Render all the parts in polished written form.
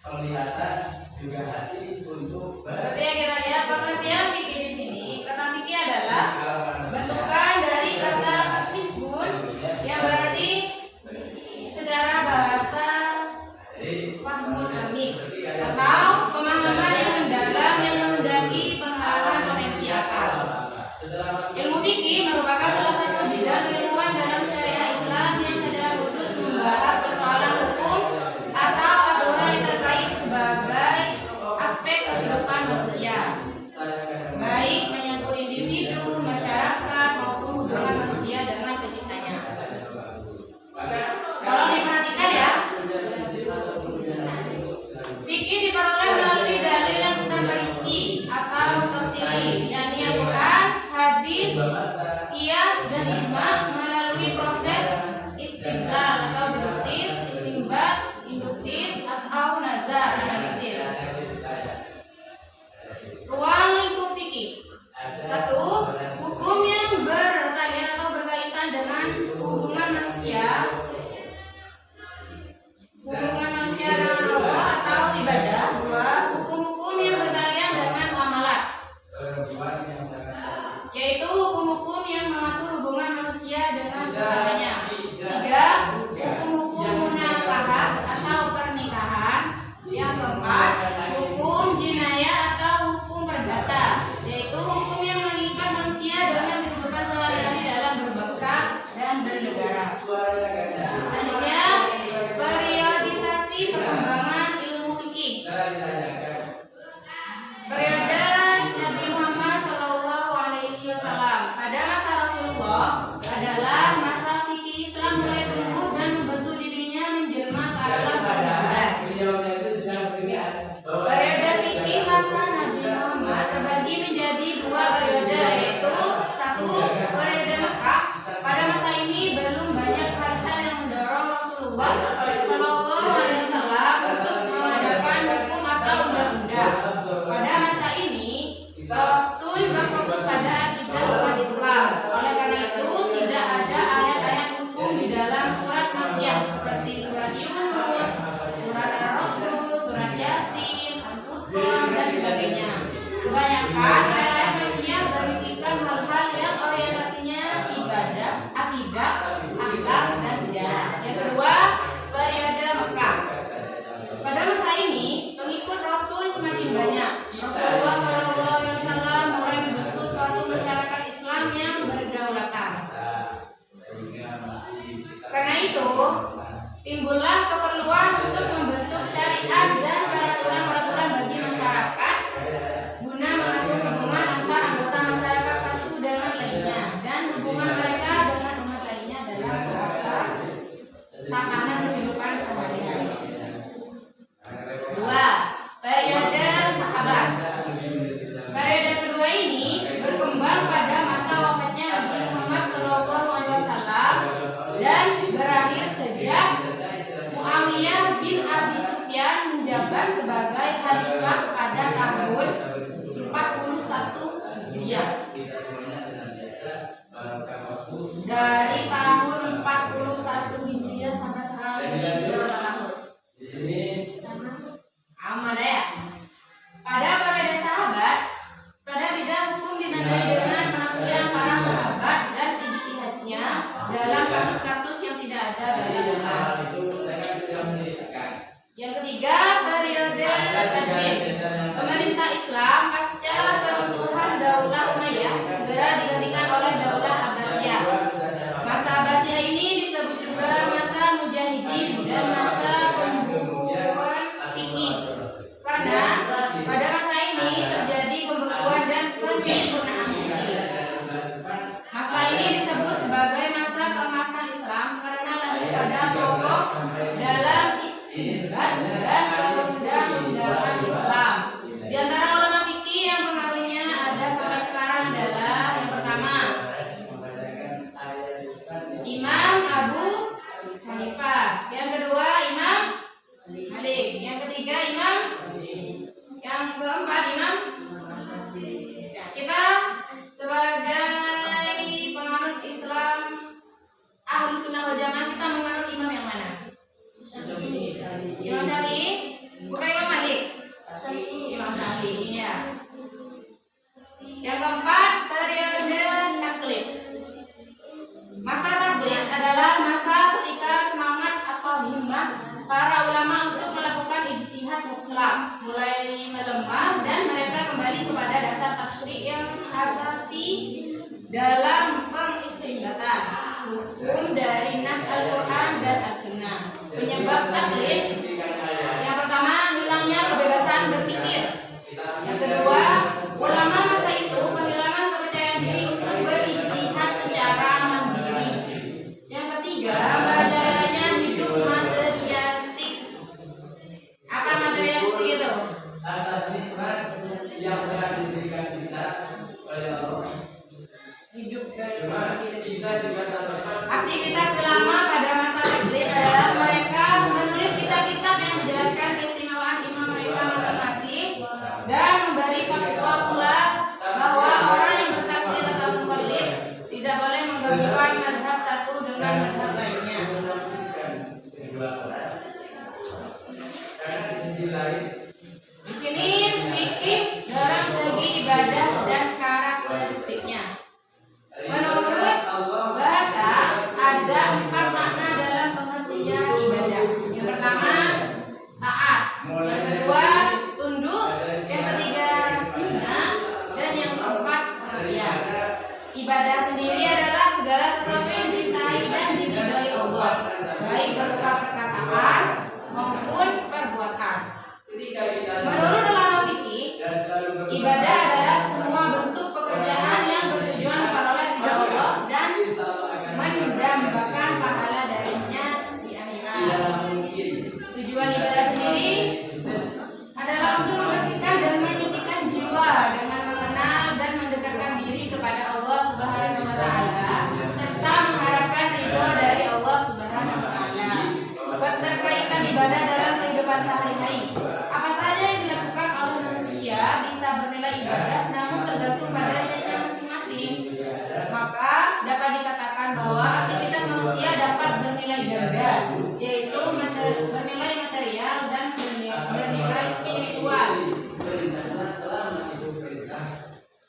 penglihatan, juga hati untuk berarti yang kita lihat pengertian fikih di sini. Kata fikih adalah bentukan dari kata fikun yang berarti secara bahasa fahmul amik atau pemahaman yang mendalam yang menundaki pengalaman potensi akal. Ilmu fikih merupakan salah satu bidang keilmuan dalam syariah Islam yang secara khusus membahas persoalan hukum atau aturan yang terkait sebagai aspek kehidupan manusia, baik menyangkut individu, masyarakat maupun hubungan manusia dengan penciptanya. Tolong diperhatikan ya. Fikih diperoleh melalui dalil yang terperinci atau tafsiri, yakni Al-Quran, hadis, qiyas dan ijma melalui proses istidlal atau deduktif, istinbat, induktif atau nazar analisis. Ruang lingkup fikih. 1. Hukum yang bertalian atau berkaitan dengan hubungan manusia dengan Allah atau ibadah. 2. Hukum-hukum yang bertalian dengan muamalat, yaitu hukum-hukum yang mengatur hubungan manusia dengan sesamanya. 3. Hukum-hukum munakahat atau pernikahan. Yang keempat, hukum jinayah atau hukum perdata, yaitu hukum yang mengikat manusia dalam kehidupan sehari-hari dalam berbangsa dan bernegara. Selanjutnya, periodisasi perkembangan ilmu fikih. Periode Nabi Muhammad SAW pada masa Rasulullah adalah masa fikih Islam mulai tumbuh dan membentuk dirinya menjelma ke arah kebenaran. Periode fikih masa Nabi Muhammad terbagi menjadi 2 periode, yaitu 1. Periode Mekah. Pada masa ini belum banyak hal-hal yang mendorong Rasulullah SAW untuk mengadakan hukum atau undang-undang. Pada masa ini Rasul berfokus pada akidah umat Islam. Oleh karena itu tidak ada ayat-ayat hukum di dalam surat Makkiyah seperti surat Yunus, surat Ar-Ra'd, surat Yasin, Al-Furqan dan sebagainya. Kebanyakan ayat-ayat Makkiyah berisikan hal-hal yang orientasinya ibadah, akidah, akhlak dan sejarah. Yang kedua, periode Mekah. Pada masa ini pengikut Rasul semakin banyak. Rasulullah SAW mulai membentuk suatu masyarakat Islam yang berkedaulatan. Karena itu timbullah keperluan untuk membentuk syariat dan peraturan-peraturan bagi masyarakat guna mengatur hubungan antar anggota masyarakat satu dengan lainnya dan hubungan mereka dengan umat lainnya dalam tatanan kehidupan sehari-hari. 2. Periode sahabat. Periode kedua ini berkembang pada masa wafatnya Nabi Muhammad SAW dan berakhir sejak Muawiyah bin Abi Sufyan menjabat sebagai khalifah pada tahun 41 Hijriah. Dari tahun 41 Hijriah sampai sekarang ini berapa tahun? Aman ya. Pada periode sahabat, pada bidang hukum ditandai dengan penafsiran para sahabat dan ijtihadnya dalam kasus-kasus yang tidak ada dalil jelas. Yang ketiga, periode tadwin. Pemerintah Islam pasca keruntuhan Daulah Umayyah segera digantikan oleh Daulah Abbasiyah. Masa Abbasiyah ini disebut juga masa mujahidin dan masa pembukuan fikih. Karena pada masa ini terjadi pembekuan dan penyempurnaan fikih. Masa ini disebut sebagai masa keemasan Islam karena lahir pada tokoh dalam istinbat dan perundang-undangan Islam. Di antara ulama fikih yang pengaruhnya ada sampai sekarang adalah yang pertama Imam Abu Hanifah, yang kedua Imam Malik, yang ketiga Imam, yang keempat Imam. Ya, kita sebagai penganut Islam Ahlus Sunnah wal Jamaah kita menganut imam yang mana? Imam Syafi'i. mutlak, mulai melemah dan mereka kembali kepada dasar tafsir yang asasi dalam pengistinbatan hukum dari nas Al-Quran dan As-Sunnah. Penyebab taklid yang pertama, hilangnya kebebasan berpikir. Yang kedua, ulama masa itu kehilangan kepercayaan diri untuk berijtihad secara mandiri. Yang ketiga, merajalanya hidup materialistik. Apa materialistik itu? atas nikmat yang telah diberikan kita oleh Allah. Hidup dari Cuma kita juga terlepas. aktivitas ulama pada masa taklid adalah mereka menulis kitab-kitab yang menjelaskan keistimewaan imam mereka masing-masing dan memberi fatwa pula bahwa orang yang bertaklid atau muqallid tidak boleh menggabungkan mazhab satu dengan mazhab lainnya. Kedua orang. Karena di sisi lain Di sini fikih dalam segi ibadah dan karakteristiknya. Menurut bahasa ada 4 makna dalam pengertian ibadah. Yang pertama, taat. Yang kedua, tunduk. Yang ketiga, hina. Dan yang keempat, pengertian. Ibadah sendiri adalah segala sesuatu yang dicintai dan diridhoi Allah, baik berupa perkataan maupun perbuatan. ketika kita Menurut ulama fikih, dan selalu ibadah adalah semua bentuk pekerjaan yang bertujuan memperoleh ridha Allah dan mendambakan pahala darinya di akhirat. tidak mungkin Tujuan ibadah sendiri adalah untuk membersihkan dan menyucikan jiwa dengan mengenal dan mendekatkan diri kepada Allah Subhanahu wa taala serta mengharapkan ridha dari Allah Subhanahu wa taala. Keterkaitan ibadah dalam kehidupan sehari-hari. Apa saja yang dilakukan oleh manusia bisa bernilai ibadah namun tergantung pada niatnya masing-masing. Maka dapat dikatakan bahwa aktivitas manusia dapat bernilai ganda, yaitu bernilai material dan bernilai spiritual. perintahnya selama itu perintah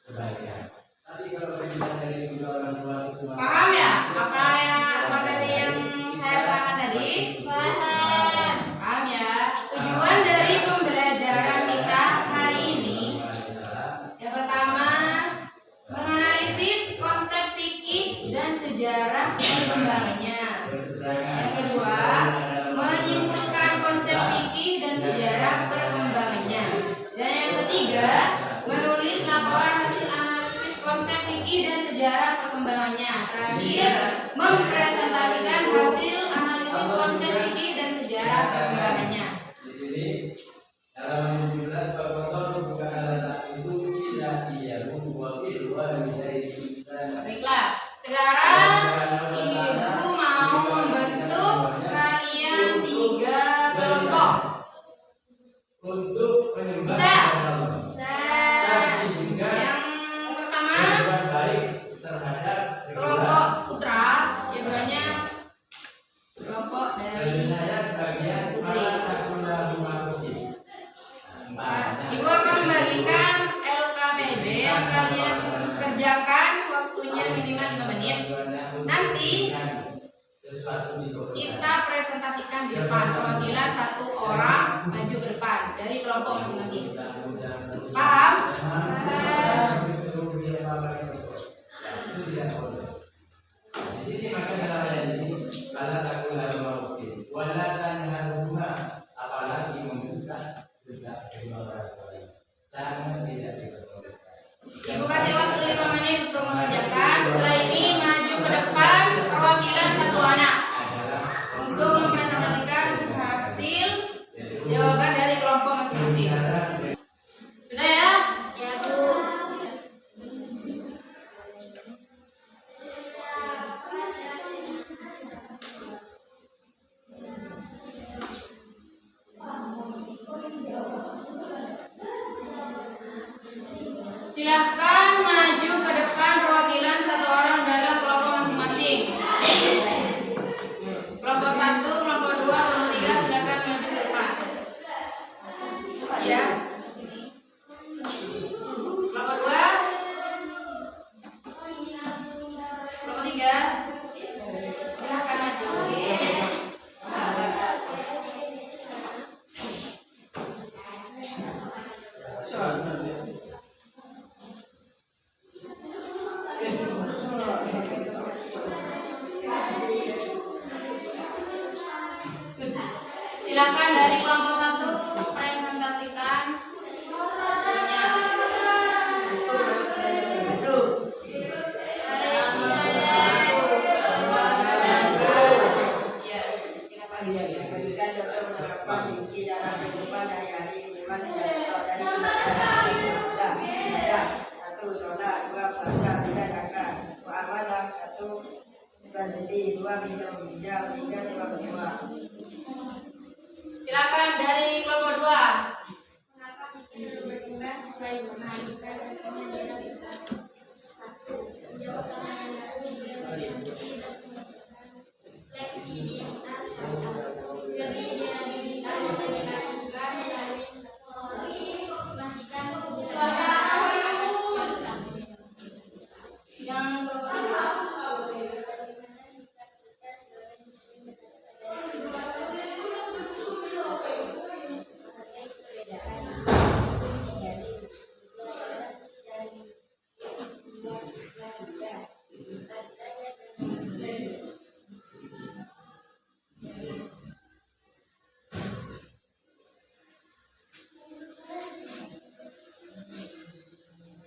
kebaikan. Tapi kalau perintah dari kedua orang tua itu Paham ya apa yang materi yang saya terangkan tadi? Paham ya. Tujuan dari pembelajaran kita hari ini yang pertama, menganalisis konsep fikih dan sejarah perkembangannya. Yang kedua, menyimpulkan konsep fikih dan sejarah perkembangannya. Dan yang ketiga, menulis laporan hasil analisis konsep fikih dan sejarah perkembangannya. Terakhir, mempresentasikan hasil analisis konsep fikih dan sejarah perkembangannya. di sini dalam 17 faktor bukan alat itu tidak ia wa fil walidayni ihsana. Baiklah, sekarang ibu mau membentuk kalian 3 kelompok. Untuk penyembah Bisa. Allah. Nah, Tapi juga yang pertama berbuat baik terhadap kelompok putra, keduanya kelompok dari saya sebagian malah takut manusia. Ibu akan membagikan LKPD yang kalian kerjakan, waktunya minimal 5 menit. Nanti kita presentasikan di depan, perwakilan 1 orang maju ke depan dari kelompok masing-masing. Paham? Di sini maka dalam ayat ini kala takut manusia. Walatan haruma apalagi membuka juga kedua orang tua. Sangat tidak diperbolehkan. Ibu kasih waktu 5 menit untuk mengerjakan. Setelah ini maju ke depan perwakilan 1 anak untuk mempresentasikan hasil jawaban dari kelompok masing-masing. Sudah ya? Ya, Bu. Silahkan maju ke depan perwakilan 1 orang dalam kelompok masing-masing. Kelompok 1, kelompok 2, kelompok 3 silahkan maju ke depan. Ya. Silakan dari kelompok 1 presentasikan hasilnya. Ya, silakan. Berikan contoh penerapan tinggi dalam kehidupan hari-hari minimal dari ibadah. 1. Sholat, 2. Puasa, 3. Zakat, muamalah, 1. Jual beli, 2. Pinjam meminjam, 3. Sewa menyewa. Silakan dari kelompok 2. Mengapa bikin berkembang supaya menghadirkan rekomendasi daerah sekitar? 1. Menjawab pertanyaan baru, fleksibilitas data. Lebih daerah digital dapat dilakukan melalui memastikan kejelasan yang sama. Yang kelompok 3.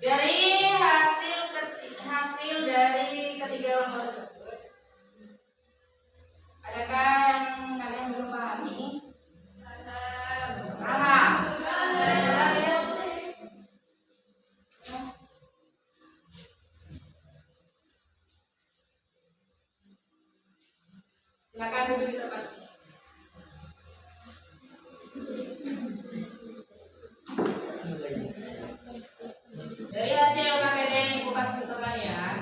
Dari hasil dari ketiga kelompok tersebut, adakah yang kalian belum pahami? Paham? Silakan duduk di tempat. Dari hasil KPD yang ibu kasih ke kalian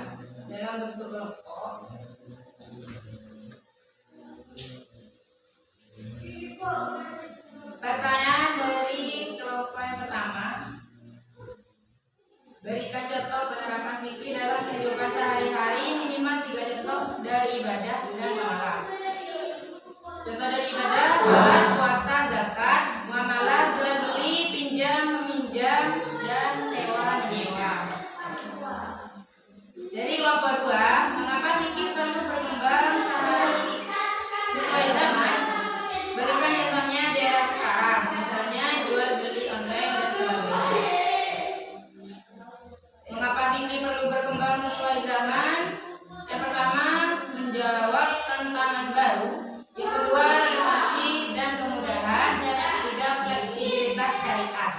dalam bentuk kelompok, pertanyaan dari kelompok yang pertama, berikan contoh penerapan fikih dalam kehidupan sehari-hari minimal 3 contoh dari ibadah dan muamalah. Contoh dari ibadah: salat, puasa, zakat, muamalah, jual beli, pinjam meminjam, dan sewa menyewa. Dari kelompok 2, mengapa fikih perlu berkembang sesuai zaman? Berikan contohnya di era sekarang, misalnya jual beli online dan sebagainya. Mengapa fikih perlu berkembang sesuai zaman? Yang pertama, menjawab tantangan baru. Yang kedua, relevansi dan kemudahan. Dan yang ketiga, fleksibilitas syariat.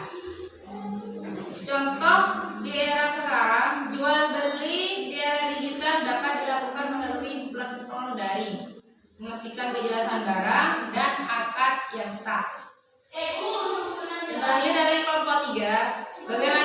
Contoh di era sekarang, jual beli di era digital dapat dilakukan melalui platform daring, memastikan kejelasan barang dan akad yang sah. Yang terakhir dari kelompok 3, bagaimana